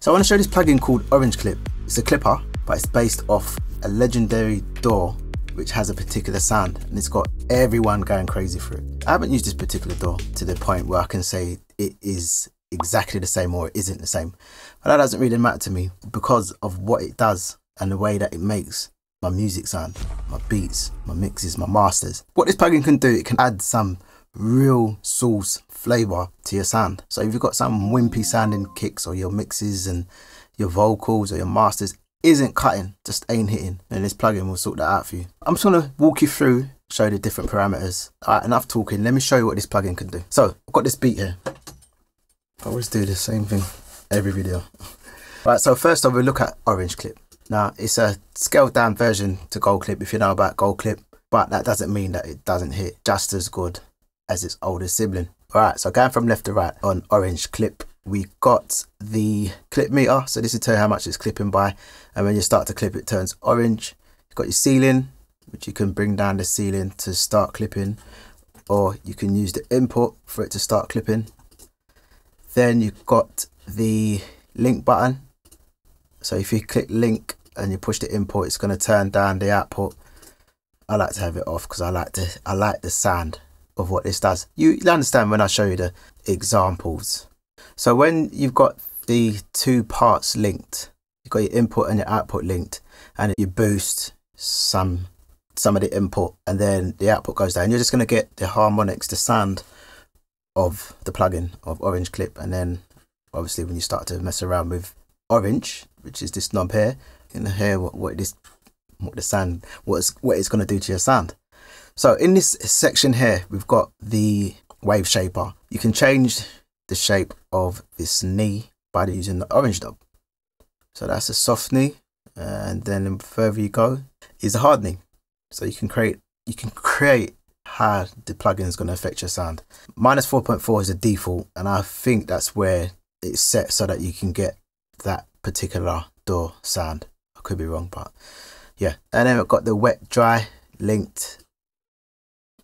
So I want to show this plugin called Orange Clip. It's a clipper, but it's based off a legendary DAW which has a particular sound, and it's got everyone going crazy for it. I haven't used this particular DAW to the point where I can say it is exactly the same or it isn't the same, but that doesn't really matter to me because of what it does and the way that it makes my music sound, my beats, my mixes, my masters. What this plugin can do, it can add some real sauce flavor to your sound. So if you've got some wimpy sounding kicks, or your mixes and your vocals or your masters isn't cutting, just ain't hitting, then this plugin will sort that out for you. I'm just gonna walk you through, show you the different parameters. All right, enough talking, let me show you what this plugin can do. So I've got this beat here. I always do the same thing every video. Right, so first off, we look at Orange Clip. Now it's a scaled down version to Gold Clip, if you know about Gold Clip, but that doesn't mean that it doesn't hit just as good as its older sibling. All right, so going from left to right on Orange Clip, we got the clip meter. So this will tell you how much it's clipping by, and when you start to clip, it turns orange. You've got your ceiling, which you can bring down the ceiling to start clipping, or you can use the input for it to start clipping. Then you've got the link button. So if you click link and you push the input, it's going to turn down the output. I like to have it off because I like the sound of what this does. You'll understand when I show you the examples. So when you've got the two parts linked, you've got your input and your output linked, and you boost some of the input and then the output goes down, you're just going to get the harmonics, the sound of the plugin of Orange Clip. And then obviously when you start to mess around with Orange, which is this knob here, you can hear what it's going to do to your sound. So in this section here, we've got the wave shaper. You can change the shape of this knee by using the orange knob. So that's a soft knee, and then the further you go is a hard knee. So you can create how the plugin is going to affect your sound. -4.4 is a default, and I think that's where it's set so that you can get that particular DAW sound. I could be wrong, but yeah. And then we've got the wet dry linked.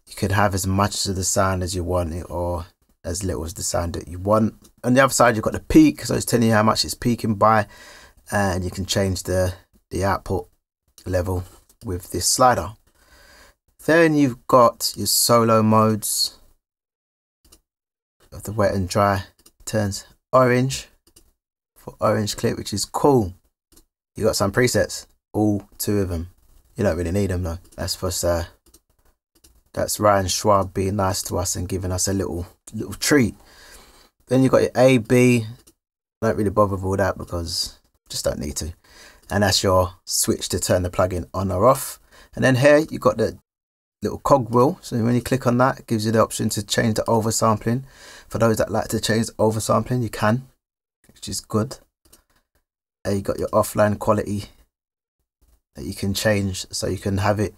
You could have as much of the sound as you want it, or as little as the sound that you want. On the other side, you've got the peak, so it's telling you how much it's peaking by, and you can change the output level with this slider. Then you've got your solo modes of the wet and dry. Turns orange for Orange Clip, which is cool. You got some presets, all 2 of them. You don't really need them though. That's for that's Ryan Schwabe being nice to us and giving us a little treat. Then you've got your A, B. Don't really bother with all that because just don't need to. And that's your switch to turn the plugin on or off. And then here you've got the little cog wheel. So when you click on that, it gives you the option to change the oversampling. For those that like to change the oversampling, you can, which is good. And you got your offline quality that you can change, so you can have it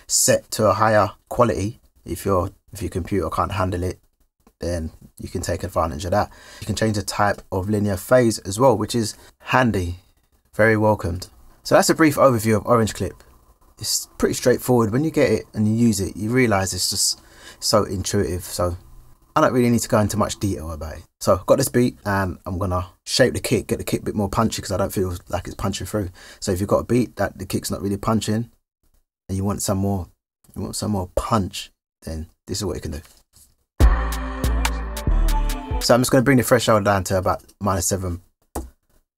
set to a higher quality. If your computer can't handle it, then you can take advantage of that. You can change the type of linear phase as well, which is handy, very welcomed. So that's a brief overview of Orange Clip. It's pretty straightforward. When you get it and you use it, you realize it's just so intuitive. So I don't really need to go into much detail about it. So I've got this beat and I'm gonna shape the kick, get the kick a bit more punchy because I don't feel like it's punching through. So if you've got a beat that the kick's not really punching and you want some more punch, then this is what you can do. So I'm just going to bring the threshold down to about -7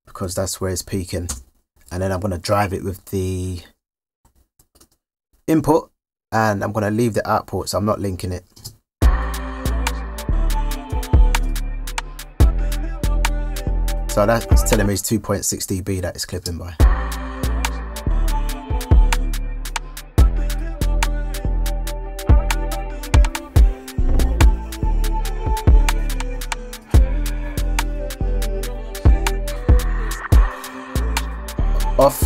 because that's where it's peaking, and then I'm going to drive it with the input, and I'm going to leave the output, so I'm not linking it. So that's telling me it's 2.6 dB that it's clipping by. Off.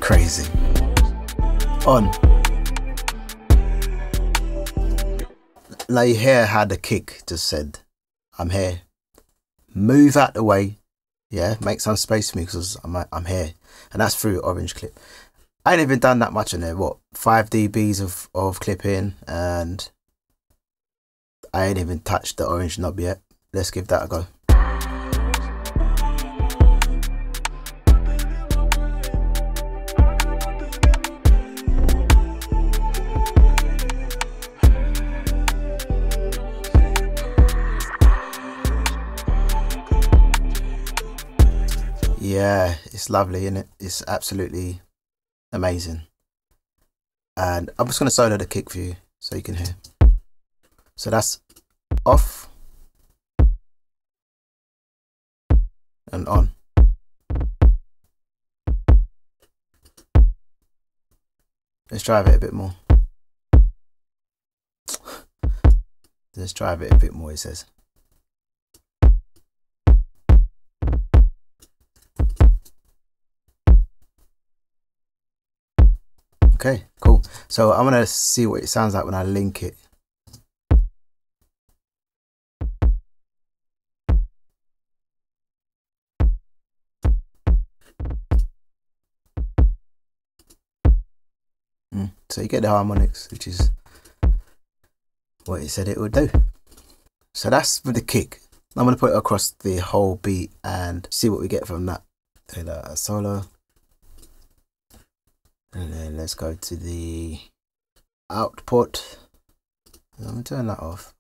Crazy. On. Now you hear how the kick just said, I'm here. Move out the way. Yeah, make some space for me because I'm here. And that's through Orange Clip. I ain't even done that much in there. What, 5 dBs of clipping, and I ain't even touched the orange knob yet. Let's give that a go. Yeah, it's lovely, isn't it? It's absolutely amazing. And I'm just going to solo the kick for you so you can hear. So that's off and on. Let's drive it a bit more. Let's drive it a bit more, it says. Okay, cool. So I'm gonna see what it sounds like when I link it. So you get the harmonics, which is what it said it would do. So that's with the kick. I'm gonna put it across the whole beat and see what we get from that. A solo. And then let's go to the output. I'm gonna turn that off.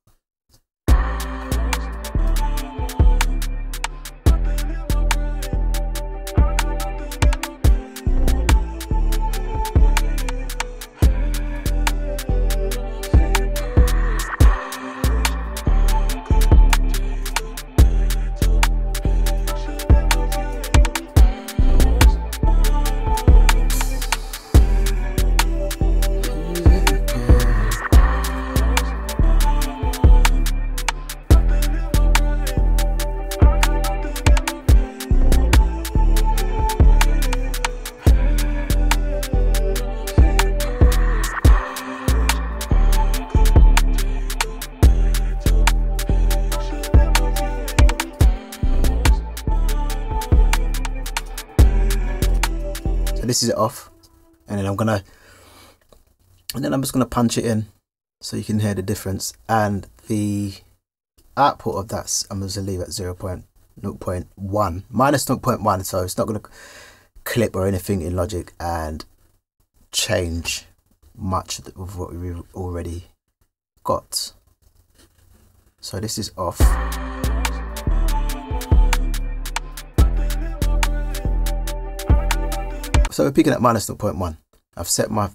This is it off, and then I'm just gonna punch it in so you can hear the difference. And the output of that I'm just gonna leave at 0.1 minus 0.1, so it's not gonna clip or anything in Logic and change much of what we've already got. So this is off. So we're peaking at minus 0.1. I've set my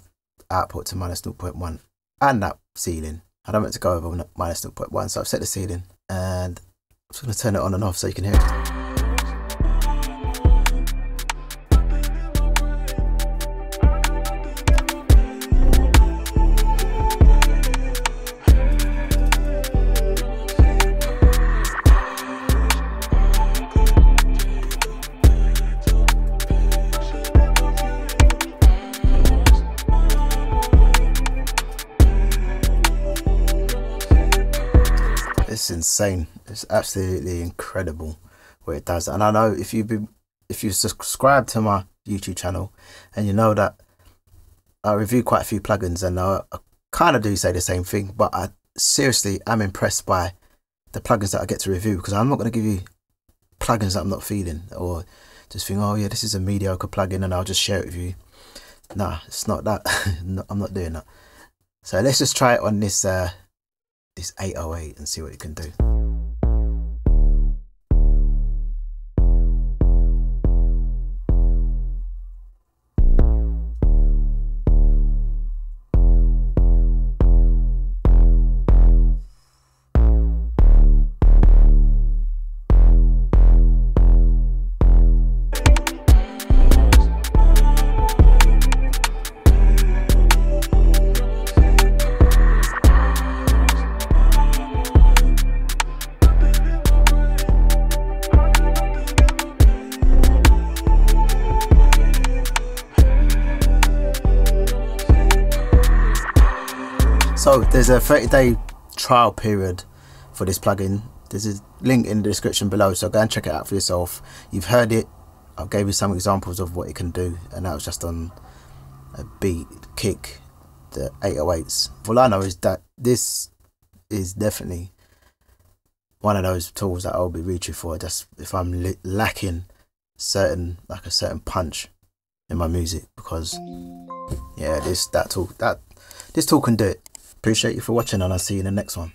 output to minus 0.1 and that ceiling. I don't want it to go over minus 0.1, so I've set the ceiling and I'm just going to turn it on and off so you can hear it. It's insane. It's absolutely incredible what it does. And I know if you subscribe to my YouTube channel, and you know that I review quite a few plugins, and I kind of do say the same thing, but I seriously am impressed by the plugins that I get to review, because I'm not going to give you plugins that I'm not feeling, or just think, oh yeah, this is a mediocre plugin and I'll just share it with you. Nah, it's not that. I'm not doing that. So let's just try it on this 808 and see what it can do. So there's a 30-day trial period for this plugin. There's a link in the description below, so go and check it out for yourself. You've heard it. I gave you some examples of what it can do, and that was just on a beat, kick, the 808's. All I know is that this is definitely one of those tools that I'll be reaching for, just if I'm lacking a certain punch in my music, because yeah, this tool can do it. Appreciate you for watching, and I'll see you in the next one.